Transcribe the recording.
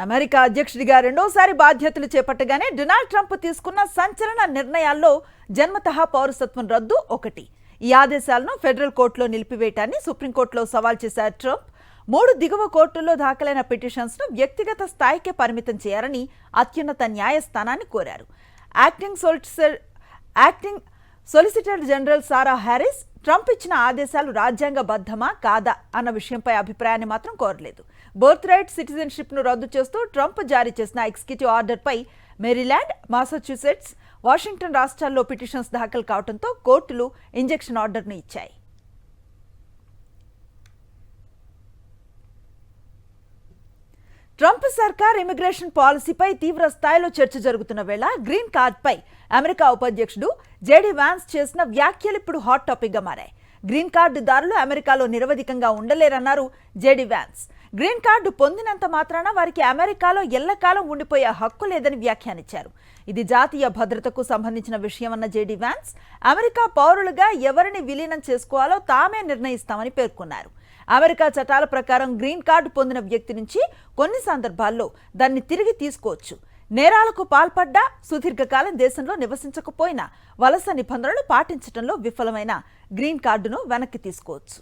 America అధ్యక్షుడిగా రెండోసారి బాధ్యతలు చేపట్టగానే డొనాల్డ్ ట్రంప్ తీసుకున్న సంచలన నిర్ణయాల్లో జన్మతః పౌరసత్వం రద్దు ఒకటి. ఈ ఆదేశాలను ఫెడరల్ కోర్టులో నిలిపివేయటాన్ని సుప్రీంకోర్టులో సవాల్ చేశారు ట్రంప్. 3 దిగువ కోర్టుల్లో దాఖలైన పిటిషన్స్ను వ్యక్తిగత స్థాయికే పరిమితం చేయాలని అత్యున్నత న్యాయస్థానాన్ని కోరారు. యాక్టింగ్ సొలిసిటర్ జనరల్ సారా హారిస్ ట్రంప్ ఇచ్చిన ఆదేశాలు రాజ్యాంగబద్ధమా కాదా అన్న విషయంపై అభిప్రాయాన్ని మాత్రం కోరలేదు. బర్త్ రైట్ సిటిజన్షిప్ను రద్దు చేస్తూ ట్రంప్ జారీ చేసిన ఎగ్జిక్యూటివ్ ఆర్డర్పై మేరీల్యాండ్, మాసచ్యూసెట్స్, వాషింగ్టన్ రాష్ట్రాల్లో పిటిషన్స్ దాఖలు కావడంతో కోర్టులు ఇంజెక్షన్ ఆర్డర్ను ఇచ్చాయి. ట్రంప్ సర్కార్ ఇమిగ్రేషన్ పాలసీపై తీవ్ర స్థాయిలో చర్చ జరుగుతున్న వేళ గ్రీన్ కార్డ్పై అమెరికా ఉపాధ్యక్షుడు జేడీ వాన్స్ చేసిన వ్యాఖ్యలు ఇప్పుడు హాట్ టాపిక్గా మారాయి. గ్రీన్ కార్డుదారులు అమెరికాలో నిరవధికంగా ఉండలేరన్నారు జేడీ వాన్స్. గ్రీన్ కార్డు పొందినంత మాత్రాన వారికి అమెరికాలో ఎల్లకాలం ఉండిపోయే హక్కు లేదని వ్యాఖ్యానించారు. ఇది జాతీయ భద్రతకు సంబంధించిన విషయమన్న జేడీ వాన్స్ అమెరికా పౌరులుగా ఎవరిని విలీనం చేసుకోవాలో తామే నిర్ణయిస్తామని పేర్కొన్నారు. అమెరికా చట్టాల ప్రకారం గ్రీన్ కార్డు పొందిన వ్యక్తి నుంచి కొన్ని సందర్భాల్లో దాన్ని తిరిగి తీసుకోవచ్చు. నేరాలకు పాల్పడ్డా, సుదీర్ఘకాలం దేశంలో నివసించకపోయినా వలస నిబంధనలు పాటించడంలో విఫలమైన గ్రీన్ కార్డును వెనక్కి తీసుకోవచ్చు.